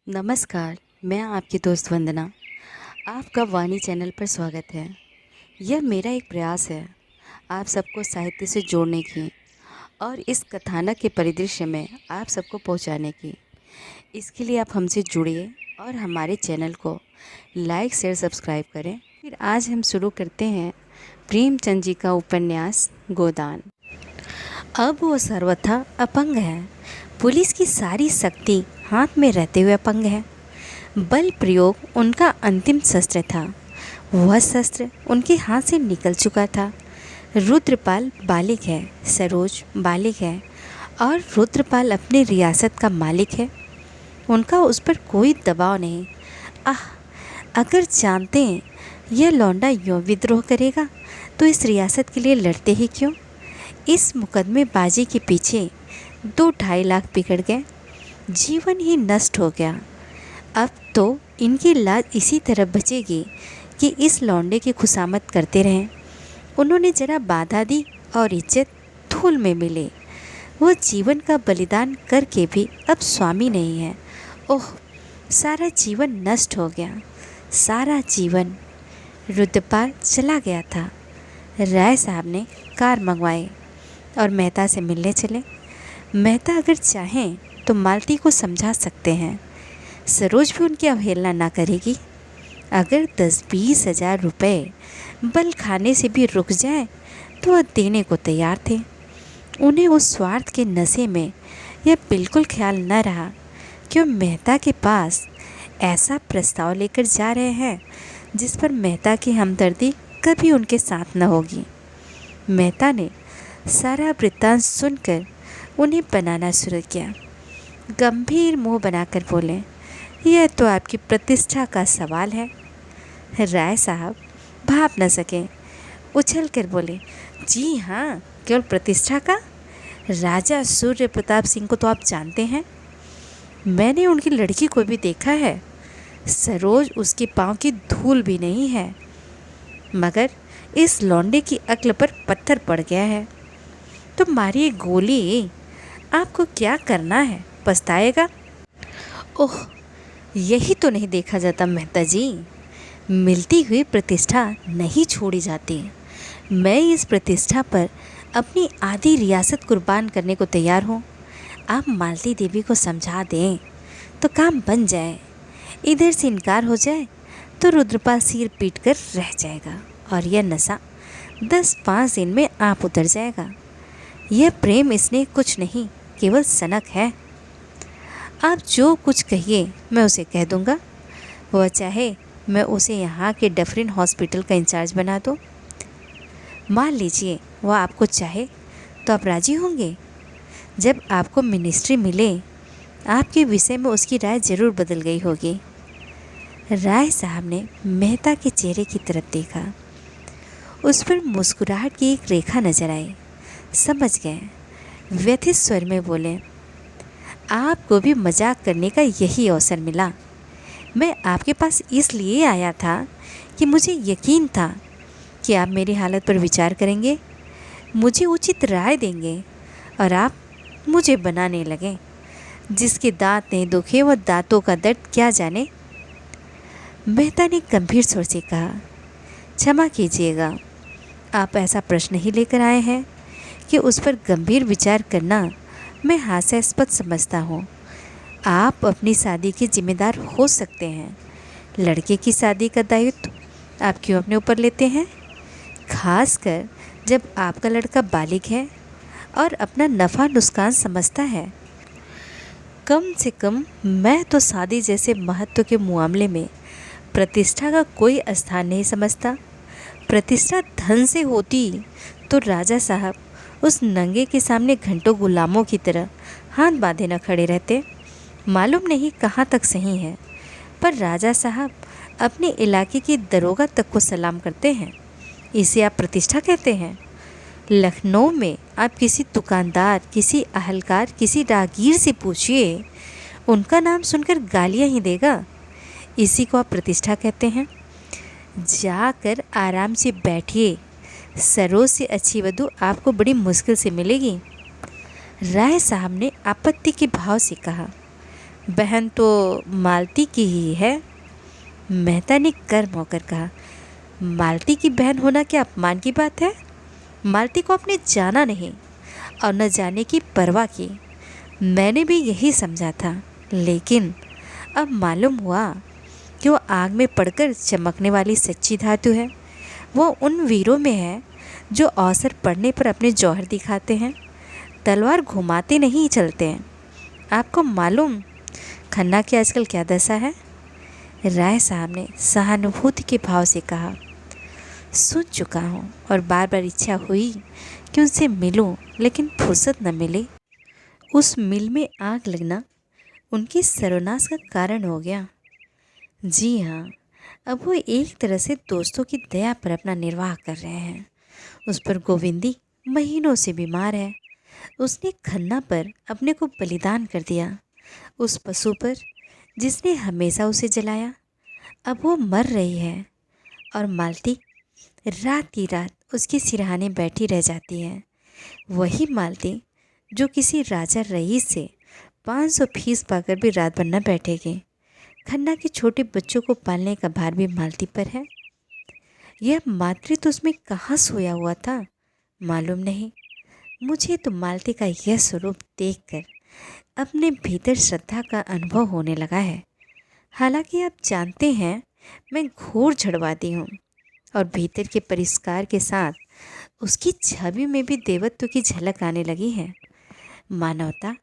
नमस्कार, मैं आपकी दोस्त वंदना। आपका वाणी चैनल पर स्वागत है। यह मेरा एक प्रयास है आप सबको साहित्य से जोड़ने की और इस कथानक के परिदृश्य में आप सबको पहुंचाने की। इसके लिए आप हमसे जुड़िए और हमारे चैनल को लाइक शेयर सब्सक्राइब करें। फिर आज हम शुरू करते हैं प्रेमचंद जी का उपन्यास गोदान। अब वो सर्वथा अपंग है, पुलिस की सारी शक्ति हाथ में रहते हुए अपंग है। बल प्रयोग उनका अंतिम शस्त्र था। वह शस्त्र उनके हाथ से निकल चुका था। रुद्रपाल बालिक है, सरोज बालिक है और रुद्रपाल अपनी रियासत का मालिक है। उनका उस पर कोई दबाव नहीं। आह, अगर जानते हैं यह लौंडा यूँ विद्रोह करेगा तो इस रियासत के लिए लड़ते ही क्यों। इस मुकदमेबाजी के पीछे 2-2.5 लाख बिगड़ गए, जीवन ही नष्ट हो गया। अब तो इनकी लाज इसी तरह बचेगी कि इस लौंडे की खुशामद करते रहें। उन्होंने जरा बाधा दी और इज्जत धूल में मिले। वह जीवन का बलिदान करके भी अब स्वामी नहीं है। ओह, सारा जीवन नष्ट हो गया, सारा जीवन। रुद्रपाल चला गया था। राय साहब ने कार मंगवाई और मेहता से मिलने चले। मेहता अगर चाहें तो मालती को समझा सकते हैं। सरोज भी उनकी अवहेलना ना करेगी। अगर 10-20 हज़ार रुपये बल खाने से भी रुक जाए तो वह देने को तैयार थे। उन्हें उस स्वार्थ के नशे में यह बिल्कुल ख्याल न रहा कि वह मेहता के पास ऐसा प्रस्ताव लेकर जा रहे हैं जिस पर मेहता की हमदर्दी कभी उनके साथ न होगी। मेहता ने सारा वृत्तांत सुनकर उन्हें बनाना शुरू किया। गंभीर मुंह बनाकर बोले, यह तो आपकी प्रतिष्ठा का सवाल है। राय साहब भाप न सके, उछल कर बोले, जी हाँ, केवल प्रतिष्ठा का। राजा सूर्य प्रताप सिंह को तो आप जानते हैं। मैंने उनकी लड़की को भी देखा है। सरोज उसके पाँव की धूल भी नहीं है, मगर इस लौंडे की अक्ल पर पत्थर पड़ गया है। तो मारिए गोली, आपको क्या करना है, पछताएगा। ओह, यही तो नहीं देखा जाता मेहता जी। मिलती हुई प्रतिष्ठा नहीं छोड़ी जाती। मैं इस प्रतिष्ठा पर अपनी आधी रियासत कुर्बान करने को तैयार हूँ। आप मालती देवी को समझा दें तो काम बन जाए। इधर से इनकार हो जाए तो रुद्रपाल सिर पीट कर रह जाएगा और यह नशा 10-5 दिन में आप उतर जाएगा। यह प्रेम स्नेह कुछ नहीं, केवल सनक है। आप जो कुछ कहिए मैं उसे कह दूंगा। वह चाहे मैं उसे यहाँ के डफरिन हॉस्पिटल का इंचार्ज बना दूँ। मान लीजिए वह आपको चाहे तो आप राजी होंगे। जब आपको मिनिस्ट्री मिले आपके विषय में उसकी राय जरूर बदल गई होगी। राय साहब ने मेहता के चेहरे की तरफ देखा। उस पर मुस्कुराहट की एक रेखा नजर आई। समझ गए। व्यथित स्वर में बोले, आपको भी मजाक करने का यही अवसर मिला। मैं आपके पास इसलिए आया था कि मुझे यकीन था कि आप मेरी हालत पर विचार करेंगे, मुझे उचित राय देंगे और आप मुझे बनाने लगे। जिसके दांत नहीं दुखे वह दांतों का दर्द क्या जाने। मेहता ने गंभीर स्वर से कहा, क्षमा कीजिएगा, आप ऐसा प्रश्न ही लेकर आए हैं कि उस पर गंभीर विचार करना मैं हास्यास्पद समझता हूँ। आप अपनी शादी के जिम्मेदार हो सकते हैं। लड़के की शादी का दायित्व आप क्यों अपने ऊपर लेते हैं, खासकर जब आपका लड़का बालिग है और अपना नफ़ा नुकसान समझता है। कम से कम मैं तो शादी जैसे महत्व के मामले में प्रतिष्ठा का कोई स्थान नहीं समझता। प्रतिष्ठा धन से होती तो राजा साहब उस नंगे के सामने घंटों गुलामों की तरह हाथ बांधे न खड़े रहते। मालूम नहीं कहाँ तक सही है, पर राजा साहब अपने इलाके की दरोगा तक को सलाम करते हैं। इसे आप प्रतिष्ठा कहते हैं। लखनऊ में आप किसी दुकानदार, किसी अहलकार, किसी राहगीर से पूछिए, उनका नाम सुनकर गालियाँ ही देगा। इसी को आप प्रतिष्ठा कहते हैं। जाकर आराम से बैठिए। सरोज से अच्छी वधू आपको बड़ी मुश्किल से मिलेगी। राय साहब ने आपत्ति के भाव से कहा। बहन तो मालती की ही है। मेहता ने गर्म होकर कहा। मालती की बहन होना क्या अपमान की बात है? मालती को आपने जाना नहीं और न जाने की परवाह की। मैंने भी यही समझा था, लेकिन अब मालूम हुआ कि वो आग में पड़कर चमकने वाली सच्ची धातु है। वो उन वीरों में है जो अवसर पड़ने पर अपने जौहर दिखाते हैं, तलवार घुमाते नहीं चलते हैं। आपको मालूम खन्ना की आजकल क्या दशा है? राय साहब ने सहानुभूति के भाव से कहा। सुन चुका हूँ और बार बार इच्छा हुई कि उनसे मिलूं, लेकिन फुर्सत न मिली। उस मिल में आग लगना उनकी सर्वनाश का कारण हो गया। जी हाँ, अब वो एक तरह से दोस्तों की दया पर अपना निर्वाह कर रहे हैं। उस पर गोविंदी महीनों से बीमार है। उसने खन्ना पर अपने को बलिदान कर दिया, उस पशु पर जिसने हमेशा उसे जलाया। अब वो मर रही है और मालती रात की रात उसके सिरहाने बैठी रह जाती है। वही मालती जो किसी राजा रईस से 500 फीस पाकर भी रात भर न बैठेगी। खन्ना के छोटे बच्चों को पालने का भार भी मालती पर है। यह मातृत्व उसमें कहाँ सोया हुआ था मालूम नहीं। मुझे तो मालती का यह स्वरूप देखकर अपने भीतर श्रद्धा का अनुभव होने लगा है। हालांकि आप जानते हैं मैं घोर झड़वादी हूँ और भीतर के परिष्कार के साथ उसकी छवि में भी देवत्व की झलक आने लगी है। मानवता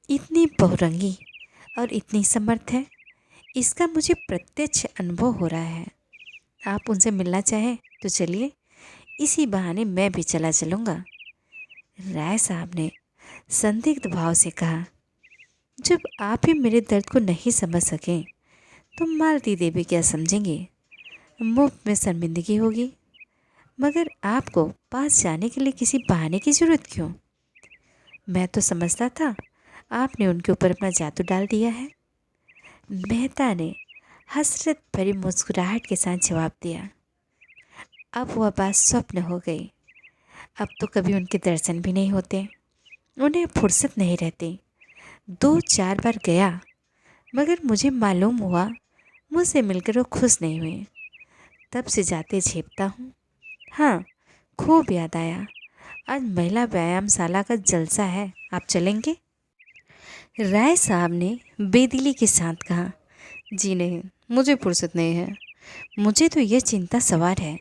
इतनी बहुरंगी और इतनी समर्थ है, इसका मुझे प्रत्यक्ष अनुभव हो रहा है। आप उनसे मिलना चाहें तो चलिए, इसी बहाने मैं भी चला चलूँगा। राय साहब ने संदिग्ध भाव से कहा। जब आप ही मेरे दर्द को नहीं समझ सकें तो मालती देवी क्या समझेंगे? मुफ्त में शर्मिंदगी होगी। मगर आपको पास जाने के लिए किसी बहाने की ज़रूरत क्यों? मैं तो समझता था आपने उनके ऊपर अपना जादू डाल दिया है। मेहता ने हसरत भरी मुस्कुराहट के साथ जवाब दिया। अब वह बात स्वप्न हो गई। अब तो कभी उनके दर्शन भी नहीं होते, उन्हें फुर्सत नहीं रहती। 2-4 बार गया, मगर मुझे मालूम हुआ मुझसे मिलकर वो खुश नहीं हुए। तब से जाते झेपता हूँ। हाँ, खूब याद आया, आज महिला व्यायामशाला का जलसा है, आप चलेंगे? राय साहब ने बेदिली के साथ कहा। जी नहीं, मुझे फुर्सत नहीं है। मुझे तो यह चिंता सवार है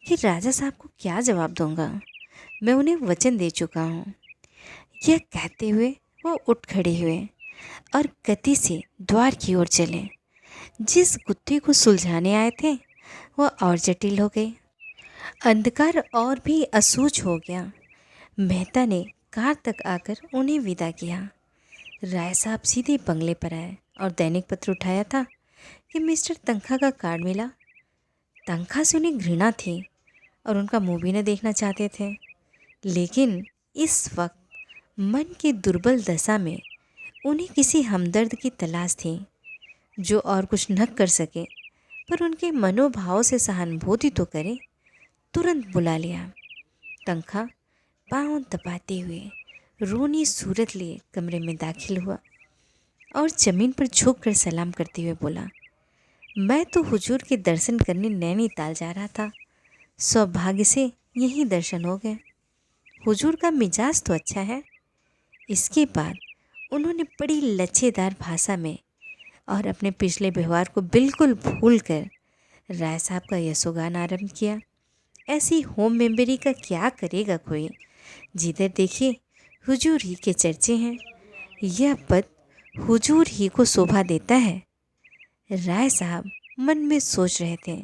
कि राजा साहब को क्या जवाब दूंगा। मैं उन्हें वचन दे चुका हूँ। यह कहते हुए वो उठ खड़े हुए और गति से द्वार की ओर चले। जिस गुत्थी को सुलझाने आए थे वह और जटिल हो गई। अंधकार और भी असूझ हो गया। मेहता ने कार तक आकर उन्हें विदा किया। राय साहब सीधे बंगले पर आए और दैनिक पत्र उठाया था कि मिस्टर तनखा का कार्ड मिला। तनखा से उन्हें घृणा थी और उनका मुंह भी न देखना चाहते थे, लेकिन इस वक्त मन की दुर्बल दशा में उन्हें किसी हमदर्द की तलाश थी जो और कुछ न कर सके पर उनके मनोभाव से सहानुभूति तो करे। तुरंत बुला लिया। तनखा पाँव दबाते हुए रोनी सूरत लिए कमरे में दाखिल हुआ और ज़मीन पर झुककर सलाम करते हुए बोला, मैं तो हुजूर के दर्शन करने नैनीताल जा रहा था। सौभाग्य से यही दर्शन हो गए। हुजूर का मिजाज तो अच्छा है। इसके बाद उन्होंने बड़ी लच्छेदार भाषा में और अपने पिछले व्यवहार को बिल्कुल भूलकर राय साहब का यशोगान आरंभ किया। ऐसी होम मेमोरी का क्या करेगा कोई, जिधर देखिए हुजूर ही के चर्चे हैं। यह पद हुजूर ही को शोभा देता है। राय साहब मन में सोच रहे थे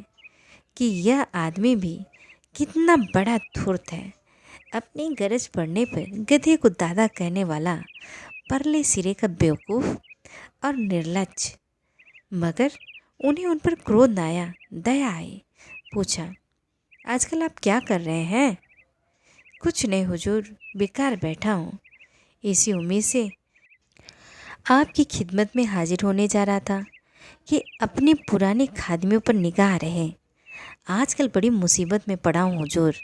कि यह आदमी भी कितना बड़ा धूर्त है। अपनी गरज पड़ने पर गधे को दादा कहने वाला परले सिरे का बेवकूफ़ और निर्लज्ज। मगर उन्हें उन पर क्रोध न आया, दया आई। पूछा, आजकल आप क्या कर रहे हैं? कुछ नहीं हुजूर, बेकार बैठा हूँ। इसी उम्मीद से आपकी खिदमत में हाजिर होने जा रहा था कि अपने पुराने खादमियों पर निगाह रहे। आजकल बड़ी मुसीबत में पड़ा हूँ हुजूर।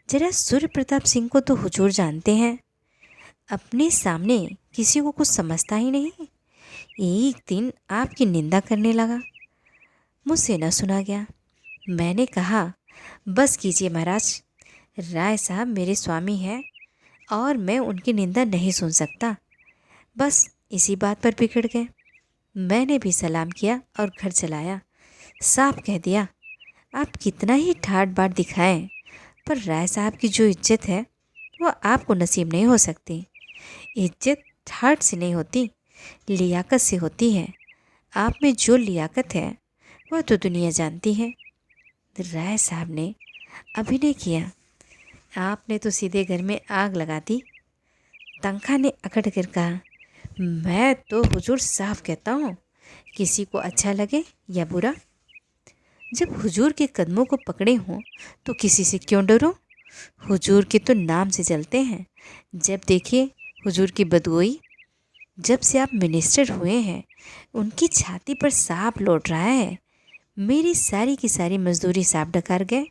जरा सूर्य प्रताप सिंह को तो हुजूर जानते हैं। अपने सामने किसी को कुछ समझता ही नहीं। एक दिन आपकी निंदा करने लगा। मुझसे न सुना गया। मैंने कहा, बस कीजिए महाराज, राय साहब मेरे स्वामी हैं और मैं उनकी निंदा नहीं सुन सकता। बस इसी बात पर बिगड़ गए। मैंने भी सलाम किया और घर चलाया। साफ कह दिया, आप कितना ही ठाट बाट दिखाएं, पर राय साहब की जो इज्जत है वो आपको नसीब नहीं हो सकती। इज्जत ठाट से नहीं होती, लियाकत से होती है। आप में जो लियाकत है वह तो दुनिया जानती है। राय साहब ने अभिनय किया। आपने तो सीधे घर में आग लगा दी। तंखा ने अकड़ कर कहा, मैं तो हुजूर साफ कहता हूँ, किसी को अच्छा लगे या बुरा। जब हुजूर के कदमों को पकड़े हों तो किसी से क्यों डरो। हुजूर के तो नाम से जलते हैं। जब देखिए हुजूर की बदगोई। जब से आप मिनिस्टर हुए हैं उनकी छाती पर सांप लौट रहा है। मेरी सारी की सारी मजदूरी सांप डकार गए।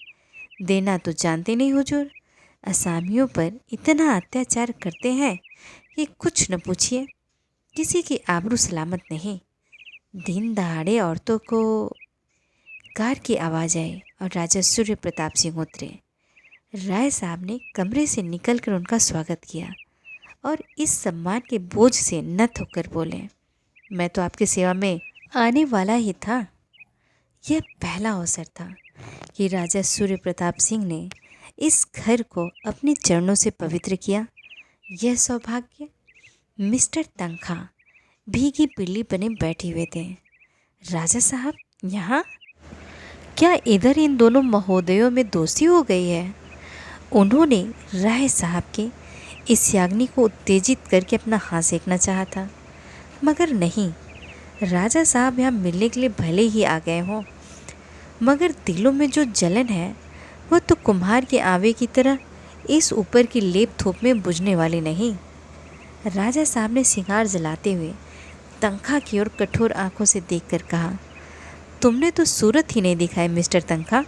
देना तो जानते नहीं हुजूर। असामियों पर इतना अत्याचार करते हैं कि कुछ न पूछिए, किसी की आबरू सलामत नहीं। दिन दहाड़े औरतों को कार की आवाज़ आई और राजा सूर्य प्रताप सिंह उतरे। राय साहब ने कमरे से निकलकर उनका स्वागत किया और इस सम्मान के बोझ से नत होकर बोले, मैं तो आपकी सेवा में आने वाला ही था। यह पहला अवसर था कि राजा सूर्य प्रताप सिंह ने इस घर को अपने चरणों से पवित्र किया। यह सौभाग्य मिस्टर तंखा भीगी पिल्ली बने बैठे हुए थे। राजा साहब यहाँ? क्या इधर इन दोनों महोदयों में दोस्ती हो गई है? उन्होंने राय साहब के इस याग्नि को उत्तेजित करके अपना हाथ सेकना चाहा था, मगर नहीं। राजा साहब यहाँ मिलने के लिए भले ही आ गए हों, मगर दिलों में जो जलन है वह तो कुम्हार के आवे की तरह इस ऊपर की लेप थोप में बुझने वाली नहीं। राजा साहब ने सिगार जलाते हुए तंखा की ओर कठोर आंखों से देखकर कहा, तुमने तो सूरत ही नहीं दिखाई मिस्टर तंखा।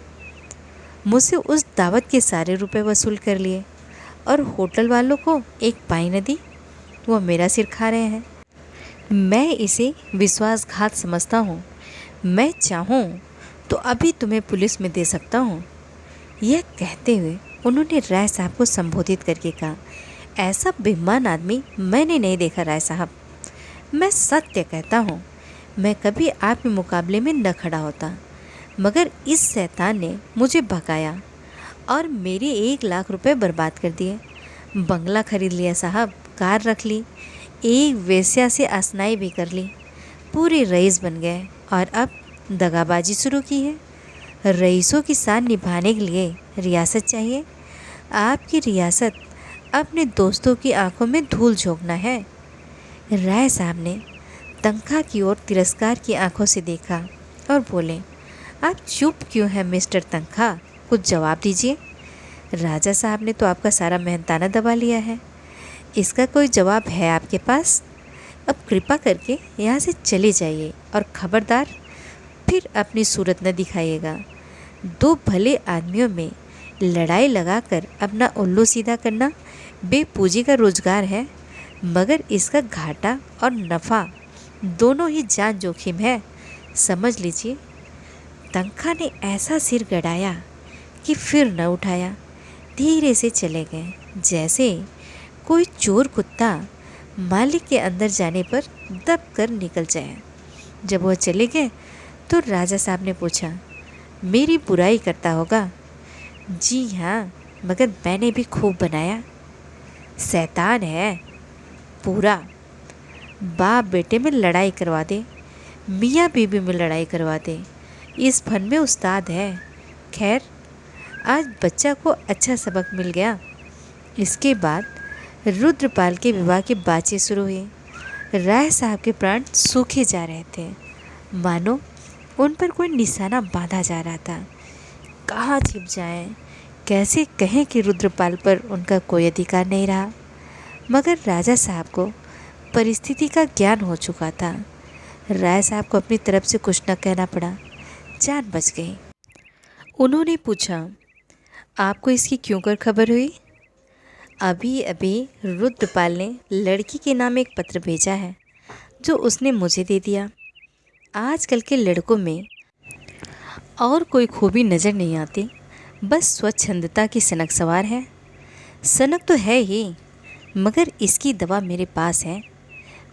मुझसे उस दावत के सारे रुपए वसूल कर लिए और होटल वालों को एक पाई न दी। वो मेरा सिर खा रहे हैं। मैं इसे विश्वासघात समझता हूँ। मैं चाहूँ तो अभी तुम्हें पुलिस में दे सकता हूँ। यह कहते हुए उन्होंने राय साहब को संबोधित करके कहा, ऐसा बेईमान आदमी मैंने नहीं देखा राय साहब। मैं सत्य कहता हूँ, मैं कभी आपके मुकाबले में न खड़ा होता, मगर इस शैतान ने मुझे भगाया और मेरे 1 लाख रुपए बर्बाद कर दिए। बंगला खरीद लिया साहब, कार रख ली, एक वेश्या से आसनाई भी कर ली, पूरे रईस बन गए और अब दगाबाजी शुरू की है। रईसों की शान निभाने के लिए रियासत चाहिए। आपकी रियासत अपने दोस्तों की आंखों में धूल झोंकना है। राय साहब ने तंखा की ओर तिरस्कार की आंखों से देखा और बोले, आप चुप क्यों हैं मिस्टर तंखा, कुछ जवाब दीजिए। राजा साहब ने तो आपका सारा मेहनताना दबा लिया है, इसका कोई जवाब है आपके पास? अब कृपा करके यहाँ से चले जाइए और खबरदार फिर अपनी सूरत न दिखाइएगा। दो भले आदमियों में लड़ाई लगाकर अपना उल्लू सीधा करना बेपूंजी का रोजगार है, मगर इसका घाटा और नफ़ा दोनों ही जान जोखिम है, समझ लीजिए। तंखा ने ऐसा सिर गड़ाया कि फिर न उठाया। धीरे से चले गए, जैसे कोई चोर कुत्ता मालिक के अंदर जाने पर दब कर निकल जाए। जब वह चले गए तो राजा साहब ने पूछा, मेरी बुराई करता होगा? जी हाँ, मगर मैंने भी खूब बनाया। शैतान है पूरा। बाप बेटे में लड़ाई करवा दे, मियाँ बीबी में लड़ाई करवा दे, इस फन में उस्ताद है। खैर, आज बच्चा को अच्छा सबक मिल गया। इसके बाद रुद्रपाल के विवाह की बातचीत शुरू हुई। राय साहब के प्राण सूखे जा रहे थे, मानो उन पर कोई निशाना बांधा जा रहा था। कहाँ छिप जाएं, कैसे कहें कि रुद्रपाल पर उनका कोई अधिकार नहीं रहा। मगर राजा साहब को परिस्थिति का ज्ञान हो चुका था। राय साहब को अपनी तरफ से कुछ न कहना पड़ा, जान बच गई। उन्होंने पूछा, आपको इसकी क्यों कर खबर हुई? अभी अभी रुद्रपाल ने लड़की के नाम एक पत्र भेजा है, जो उसने मुझे दे दिया। आजकल के लड़कों में और कोई खूबी नज़र नहीं आती, बस स्वच्छंदता की सनक सवार है। सनक तो है ही, मगर इसकी दवा मेरे पास है।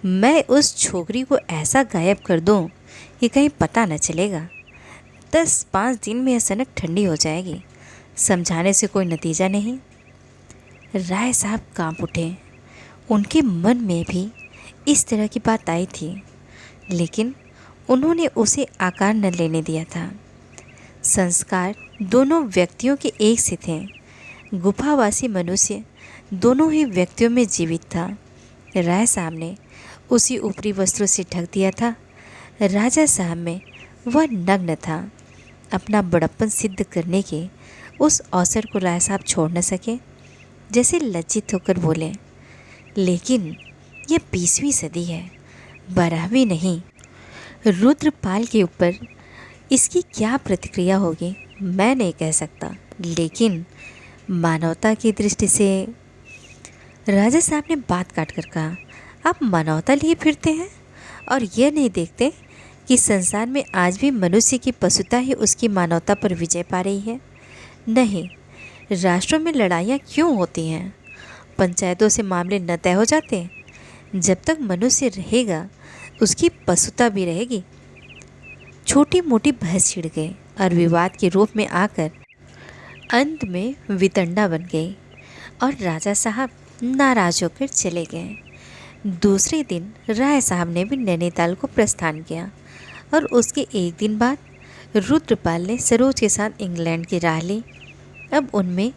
मैं उस छोकरी को ऐसा गायब कर दूं कि कहीं पता न चलेगा। 10-5 दिन में यह सनक ठंडी हो जाएगी। समझाने से कोई नतीजा नहीं। राय साहब कांप उठे। उनके मन में भी इस तरह की बात आई थी, लेकिन उन्होंने उसे आकार न लेने दिया था। संस्कार दोनों व्यक्तियों के एक से थे। गुफावासी मनुष्य दोनों ही व्यक्तियों में जीवित था। राय साहब ने उसी ऊपरी वस्त्रों से ढक दिया था। राजा साहब में वह नग्न था। अपना बड़प्पन सिद्ध करने के उस अवसर को राय साहब छोड़ न सके। जैसे लज्जित होकर बोले, लेकिन यह 20वीं सदी है, 12वीं नहीं। रुद्रपाल के ऊपर इसकी क्या प्रतिक्रिया होगी मैं नहीं कह सकता, लेकिन मानवता की दृष्टि से। राजा साहब ने बात काट कर कहा, आप मानवता लिए फिरते हैं और यह नहीं देखते कि संसार में आज भी मनुष्य की पशुता ही उसकी मानवता पर विजय पा रही है। नहीं, राष्ट्रों में लड़ाइयाँ क्यों होती हैं? पंचायतों से मामले न तय हो जाते? जब तक मनुष्य रहेगा उसकी पशुता भी रहेगी। छोटी मोटी बहस छिड़ गई और विवाद के रूप में आकर अंत में वितंडा बन गई और राजा साहब नाराज होकर चले गए। दूसरे दिन राय साहब ने भी नैनीताल को प्रस्थान किया और उसके एक दिन बाद रुद्रपाल ने सरोज के साथ इंग्लैंड की राह ली। अब उनमें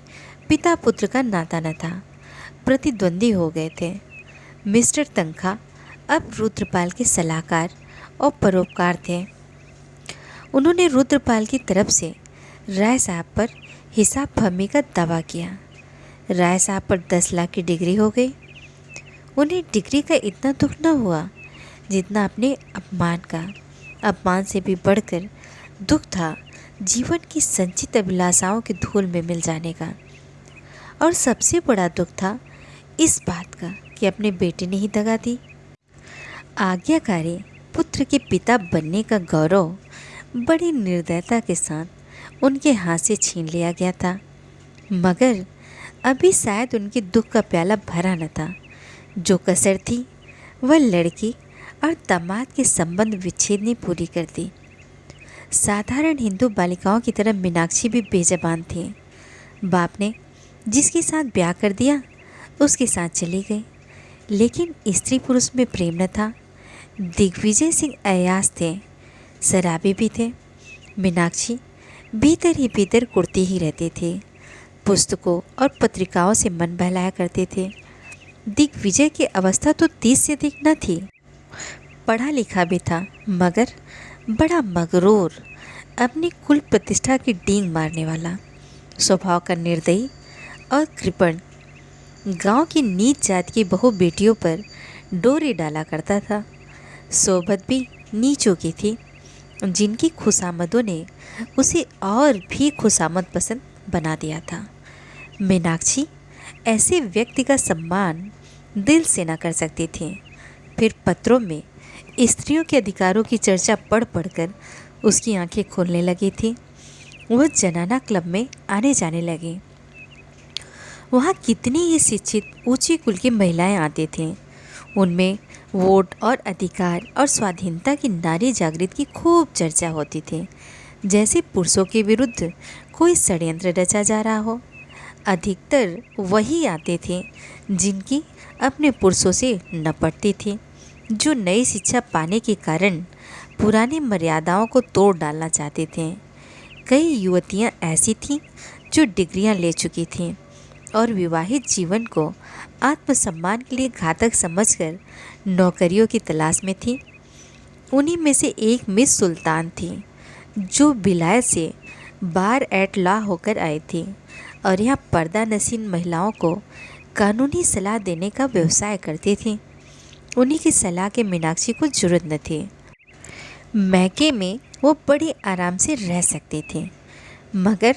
पिता पुत्र का नाता न था, प्रतिद्वंदी हो गए थे। मिस्टर तनखा अब रुद्रपाल के सलाहकार और परोपकार थे। उन्होंने रुद्रपाल की तरफ से राय साहब पर हिसाब फहमी का दावा किया। राय साहब पर 10 लाख की डिग्री हो गई। उन्हें डिग्री का इतना दुख न हुआ जितना अपने अपमान का। अपमान से भी बढ़कर दुख था जीवन की संचित अभिलाषाओं के धूल में मिल जाने का। और सबसे बड़ा दुख था इस बात का कि अपने बेटे ने ही दगा दी। आज्ञाकारी पुत्र के पिता बनने का गौरव बड़ी निर्दयता के साथ उनके हाथ से छीन लिया गया था, मगर अभी शायद उनके दुख का प्याला भरा न था। जो कसर थी वह लड़की और दामाद के संबंध विच्छेद ने पूरी कर दी। साधारण हिंदू बालिकाओं की तरह मीनाक्षी भी बेज़बान थी। बाप ने जिसके साथ ब्याह कर दिया उसके साथ चली गई, लेकिन स्त्री पुरुष में प्रेम न था। दिग्विजय सिंह अयास थे, शराबी भी थे। मीनाक्षी भीतर ही भीतर कुड़ती ही रहती थी। पुस्तकों और पत्रिकाओं से मन बहलाया करते थे। दिग्विजय की अवस्था तो 30 से अधिक न थी। पढ़ा लिखा भी था, मगर बड़ा मगरूर, अपनी कुल प्रतिष्ठा की डींग मारने वाला, स्वभाव का निर्दयी और कृपण। गांव की नीच जात की बहु बेटियों पर डोरी डाला करता था। सोबत भी नीचों की थी, जिनकी खुशामदों ने उसे और भी खुशामद पसंद बना दिया था। मीनाक्षी ऐसे व्यक्ति का सम्मान दिल से न कर सकती थी। फिर पत्रों में स्त्रियों के अधिकारों की चर्चा पढ़ पढ़कर उसकी आंखें खोलने लगी थी। वह जनाना क्लब में आने जाने लगी। वहाँ कितनी ही शिक्षित ऊंची कुल की महिलाएं आती थीं। उनमें वोट और अधिकार और स्वाधीनता की नारी जागृति की खूब चर्चा होती थी, जैसे पुरुषों के विरुद्ध कोई षड्यंत्र रचा जा रहा हो। अधिकतर वही आते थे जिनकी अपने पुरुषों से न पटती थी, जो नई शिक्षा पाने के कारण पुरानी मर्यादाओं को तोड़ डालना चाहते थे। कई युवतियां ऐसी थीं जो डिग्रियां ले चुकी थीं और विवाहित जीवन को आत्मसम्मान के लिए घातक समझकर नौकरियों की तलाश में थी। उन्हीं में से एक मिस सुल्तान थी, जो विलायत से बार एट लॉ होकर आई थी और यहाँ पर्दा नशीन महिलाओं को कानूनी सलाह देने का व्यवसाय करती थी। उन्हीं की सलाह के मीनाक्षी को जरूरत न थी। मैके में वो बड़ी आराम से रह सकते थे, मगर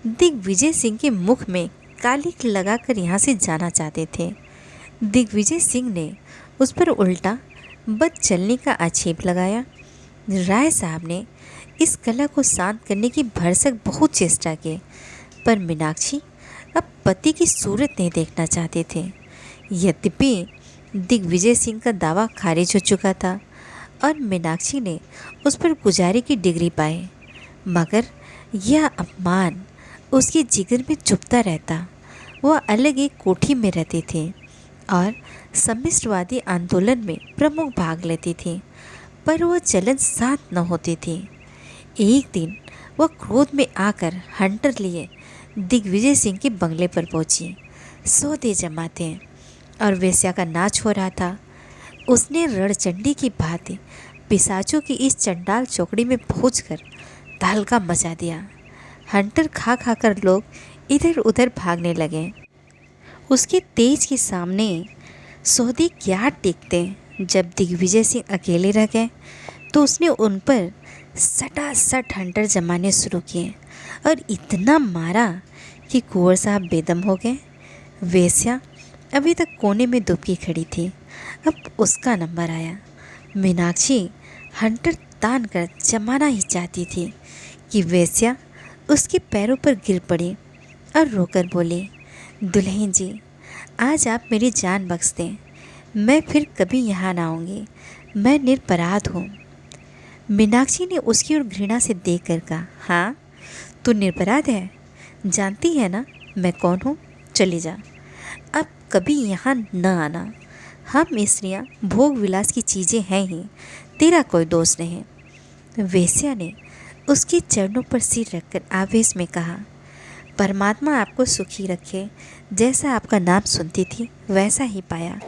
दिग्विजय सिंह के मुख में कालिक लगाकर यहाँ से जाना चाहते थे। दिग्विजय सिंह ने उस पर उल्टा बद चलने का आक्षेप लगाया। राय साहब ने इस कला को शांत करने की भरसक बहुत चेष्टा की, पर मीनाक्षी अब पति की सूरत नहीं देखना चाहते थे। यद्यपि दिग्विजय सिंह का दावा खारिज हो चुका था और मीनाक्षी ने उस पर गुजारे की डिग्री पाई, मगर यह अपमान उसके जिगर में चुभता रहता। वह अलग एक कोठी में रहती थी और सम्मिश्रवादी आंदोलन में प्रमुख भाग लेती थी, पर वह चलन साथ न होती थी। एक दिन वह क्रोध में आकर हंटर लिए दिग्विजय सिंह के बंगले पर पहुंची। सौदे जमा थे और वेश्या का नाच हो रहा था। उसने रणचंडी की भांति पिशाचों की इस चंडाल चौकड़ी में पहुंचकर तहलका मचा दिया। हंटर खा खाकर लोग इधर उधर भागने लगे। उसके तेज के सामने सौदे क्या टिकते। जब दिग्विजय सिंह अकेले रह गए तो उसने उन पर सटासट हंटर जमाने शुरू किए और इतना मारा कि कुंवर साहब बेदम हो गए। वेश्या अभी तक कोने में दुबकी खड़ी थी। अब उसका नंबर आया। मीनाक्षी हंटर तान कर जमाना ही चाहती थी कि वेश्या उसके पैरों पर गिर पड़ी और रोकर बोली, दुल्हन जी, आज आप मेरी जान बख्श दें। मैं फिर कभी यहाँ ना आऊँगी। मैं निरपराध हूँ। मीनाक्षी ने उसकी ओर घृणा से देखकर कहा, हाँ, तू निरपराध है। जानती है ना मैं कौन हूँ। चली जा, अब कभी यहाँ न आना। हम स्त्रियाँ भोग विलास की चीज़ें हैं ही, तेरा कोई दोष नहीं। वेश्या ने उसके चरणों पर सिर रखकर आवेश में कहा, परमात्मा आपको सुखी रखे। जैसा आपका नाम सुनती थी वैसा ही पाया।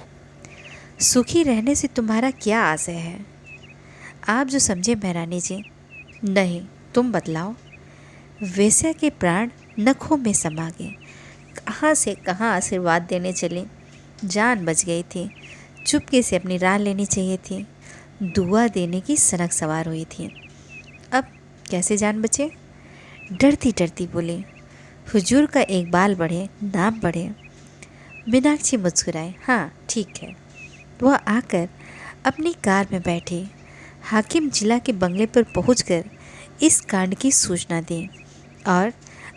सुखी रहने से तुम्हारा क्या आशय है? आप जो समझे महारानी जी। नहीं, तुम बतलाओ। वेश्या के प्राण नखों में समा गए। कहाँ से कहाँ आशीर्वाद देने चली। जान बच गई थी। चुपके से अपनी राह लेनी चाहिए थी। दुआ देने की सनक सवार हुई थी। अब कैसे जान बचे? डरती डरती बोली, हुजूर का एक बाल बढ़े नाम बढ़े। मीनाक्षी मुस्कुराए, हाँ ठीक है। वह आकर अपनी कार में बैठी। हाकिम जिला के बंगले पर पहुंचकर इस कांड की सूचना दी और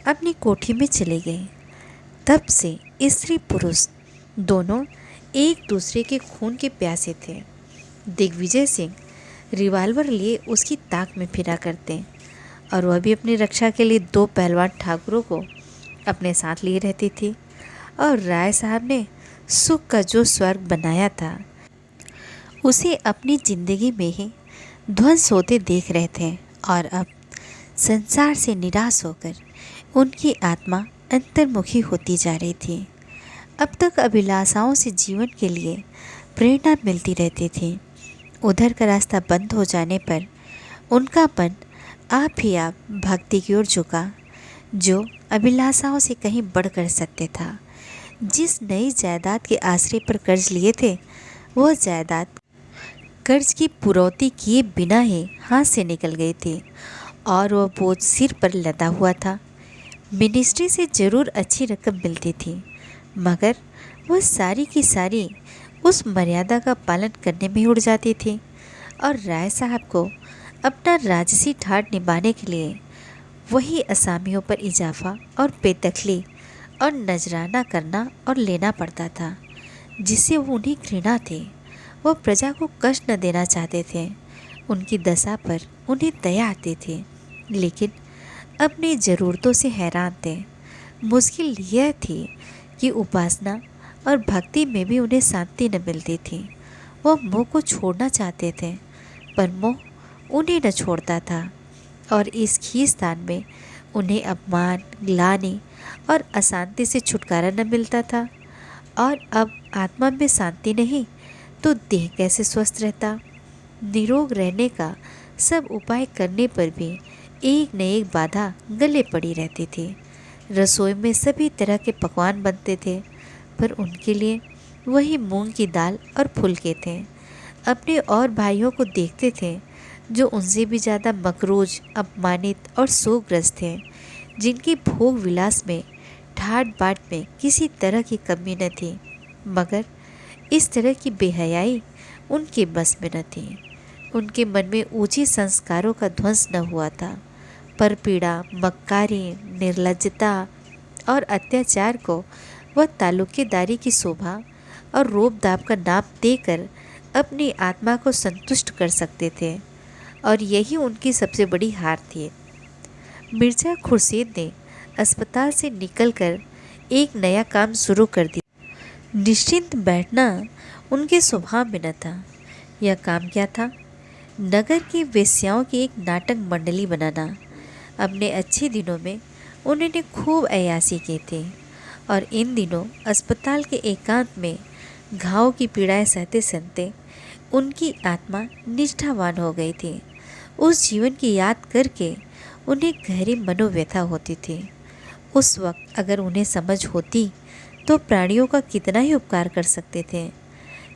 अपनी कोठी में चले गए। तब से स्त्री पुरुष दोनों एक दूसरे के खून के प्यासे थे। दिग्विजय सिंह रिवाल्वर लिए उसकी ताक में फिरा करते और वह भी अपनी रक्षा के लिए दो पहलवान ठाकुरों को अपने साथ लिए रहती थी। और राय साहब ने सुख का जो स्वर्ग बनाया था उसे अपनी जिंदगी में ही ध्वंस होते देख रहे थे। और अब संसार से निराश होकर उनकी आत्मा अंतर्मुखी होती जा रही थी। अब तक अभिलाषाओं से जीवन के लिए प्रेरणा मिलती रहती थी। उधर का रास्ता बंद हो जाने पर उनका मन आप ही आप भक्ति की ओर झुका, जो अभिलाषाओं से कहीं बढ़कर सत्य था। जिस नई जायदाद के आश्रय पर कर्ज लिए थे, वह जायदाद कर्ज की पुरौती किए बिना ही हाथ से निकल गई थी और वह बोझ सिर पर लदा हुआ था। मिनिस्ट्री से जरूर अच्छी रकम मिलती थी, मगर वह सारी की सारी उस मर्यादा का पालन करने में उड़ जाती थी। और राय साहब को अपना राजसी ठाट निभाने के लिए वही असामियों पर इजाफा और बेदखली और नजराना करना और लेना पड़ता था, जिससे वो उन्हें घृणा थी। वह प्रजा को कष्ट न देना चाहते थे। उनकी दशा पर उन्हें दया आती थी, लेकिन अपनी ज़रूरतों से हैरान थे। मुश्किल यह थी कि उपासना और भक्ति में भी उन्हें शांति न मिलती थी। वह मोह को छोड़ना चाहते थे, पर मोह उन्हें न छोड़ता था और इस खींचतान में उन्हें अपमान, ग्लानि और अशांति से छुटकारा न मिलता था। और अब आत्मा में शांति नहीं तो देह कैसे स्वस्थ रहता? निरोग रहने का सब उपाय करने पर भी एक न एक बाधा गले पड़ी रहती थी। रसोई में सभी तरह के पकवान बनते थे, पर उनके लिए वही मूंग की दाल और फुलके थे। अपने और भाइयों को देखते थे जो उनसे भी ज़्यादा मकरूज, अपमानित और शोकग्रस्त थे, जिनकी भोग विलास में, ठाट बाट में किसी तरह की कमी न थी। मगर इस तरह की बेहयाई उनके बस में न थी। उनके मन में ऊंचे संस्कारों का ध्वंस न हुआ था, पर पीड़ा, मक्कारी, निर्लज्जता और अत्याचार को वह ताल्लुकेदारी की शोभा और रोब दाब का नाप देकर अपनी आत्मा को संतुष्ट कर सकते थे, और यही उनकी सबसे बड़ी हार थी। मिर्जा खुर्शीद ने अस्पताल से निकलकर एक नया काम शुरू कर दिया। निश्चिंत बैठना उनके स्वभाव में न था। यह काम क्या था? नगर की वेश्याओं की एक नाटक मंडली बनाना। अपने अच्छे दिनों में उन्होंने खूब अय्याशी की थी, और इन दिनों अस्पताल के एकांत में घाव की पीड़ाएं सहते सहते उनकी आत्मा निष्ठावान हो गई थी। उस जीवन की याद करके उन्हें गहरी मनोव्यथा होती थी। उस वक्त अगर उन्हें समझ होती तो प्राणियों का कितना ही उपकार कर सकते थे,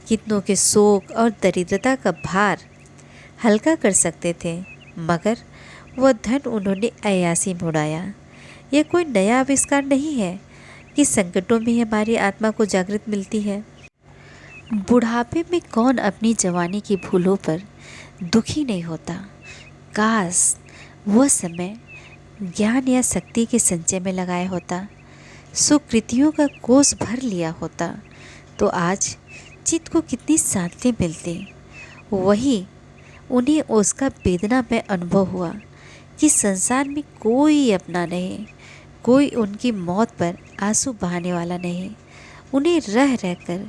कितनों के शोक और दरिद्रता का भार हल्का कर सकते थे। मगर वह धन उन्होंने अय्यासी में उड़ाया। यह कोई नया आविष्कार नहीं है कि संकटों में हमारी आत्मा को जागृत मिलती है। बुढ़ापे में कौन अपनी जवानी की भूलों पर दुखी नहीं होता। काश वह समय ज्ञान या शक्ति के संचय में लगाया होता, सुकृतियों का कोष भर लिया होता, तो आज चित्त को कितनी शांति मिलती। वही उन्हें उसका वेदना में अनुभव हुआ कि संसार में कोई अपना नहीं, कोई उनकी मौत पर आंसू बहाने वाला नहीं। उन्हें रह रहकर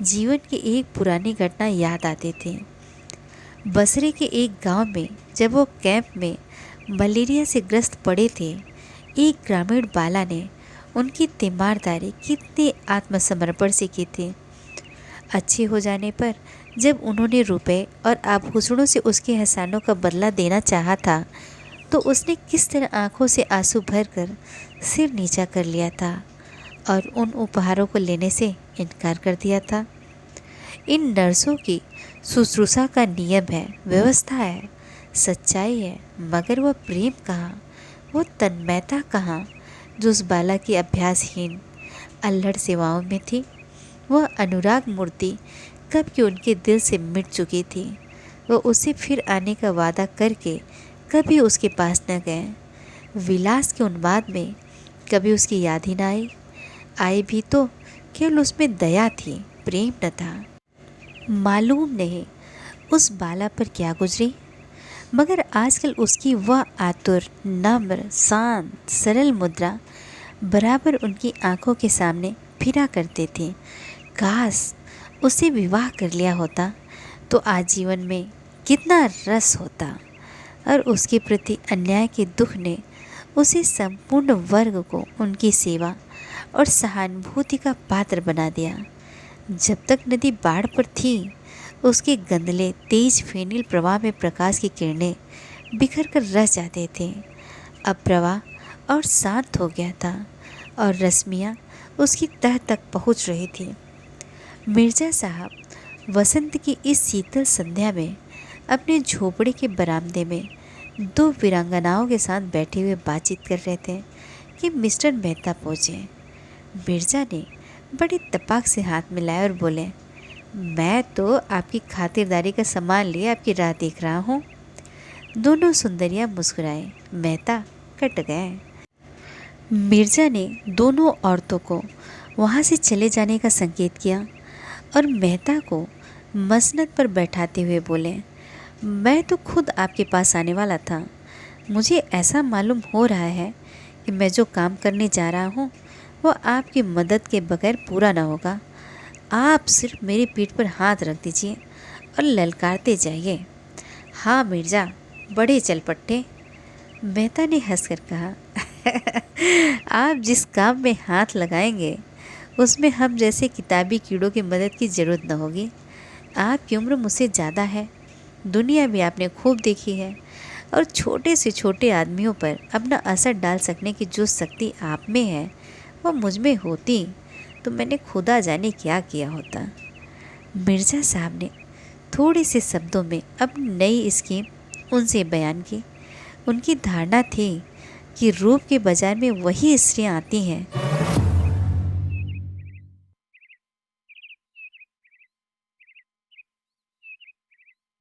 जीवन की एक पुरानी घटना याद आती थी। बसरे के एक गांव में जब वो कैंप में मलेरिया से ग्रस्त पड़े थे, एक ग्रामीण बाला ने उनकी तीमारदारी कितने आत्मसमर्पण से की थी। अच्छे हो जाने पर जब उन्होंने रुपए और आभूषणों से उसके एहसानों का बदला देना चाहा था, तो उसने किस तरह आंखों से आंसू भरकर सिर नीचा कर लिया था और उन उपहारों को लेने से इनकार कर दिया था। इन नर्सों की शुश्रूषा का नियम है, व्यवस्था है, सच्चाई है, मगर वह प्रेम कहाँ, वो तन्मयता कहाँ जो उस बाला की अभ्यासहीन अल्लड़ सेवाओं में थी। वह अनुराग मूर्ति कब की उनके दिल से मिट चुकी थी। वह उसे फिर आने का वादा करके कभी उसके पास न गए। विलास के उन्माद में कभी उसकी याद ही न आई। आई भी तो केवल उसमें दया थी, प्रेम न था। मालूम नहीं उस बाला पर क्या गुजरी, मगर आजकल उसकी वह आतुर, नम्र, शांत, सरल मुद्रा बराबर उनकी आंखों के सामने फिरा करते थे। काश उसे विवाह कर लिया होता तो आज जीवन में कितना रस होता। और उसके प्रति अन्याय के दुख ने उसे संपूर्ण वर्ग को उनकी सेवा और सहानुभूति का पात्र बना दिया। जब तक नदी बाढ़ पर थी, उसके गंदले तेज फेनिल प्रवाह में प्रकाश की किरणें बिखर कर रह जाते थे। अब प्रवाह और शांत हो गया था और रश्मियाँ उसकी तह तक पहुँच रही थी। मिर्जा साहब वसंत की इस शीतल संध्या में अपने झोपड़े के बरामदे में दो वीरांगनाओं के साथ बैठे हुए बातचीत कर रहे थे कि मिस्टर मेहता पहुँचे। मिर्जा ने बड़ी तपाक से हाथ मिलाया और बोले, मैं तो आपकी खातिरदारी का सामान लिए आपकी राह देख रहा हूँ। दोनों सुंदरियाँ मुस्कुराए, मेहता कट गए। मिर्जा ने दोनों औरतों को वहाँ से चले जाने का संकेत किया और मेहता को मसनद पर बैठाते हुए बोले, मैं तो खुद आपके पास आने वाला था। मुझे ऐसा मालूम हो रहा है कि मैं जो काम करने जा रहा हूँ वो आपकी मदद के बगैर पूरा ना होगा। आप सिर्फ मेरी पीठ पर हाथ रख दीजिए और ललकारते जाइए। हाँ मिर्जा, बड़े चलपट्टे। मेहता ने हंसकर कहा, आप जिस काम में हाथ लगाएंगे उसमें हम जैसे किताबी कीड़ों की मदद की ज़रूरत न होगी। आपकी उम्र मुझसे ज़्यादा है, दुनिया भी आपने खूब देखी है, और छोटे से छोटे आदमियों पर अपना असर डाल सकने की जो शक्ति आप में है वो मुझ में होती तो मैंने खुदा जाने क्या किया होता। मिर्जा साहब ने थोड़े से शब्दों में अपनी नई स्कीम उनसे बयान की। उनकी धारणा थी कि रूप के बाजार में वही स्त्रियां आती हैं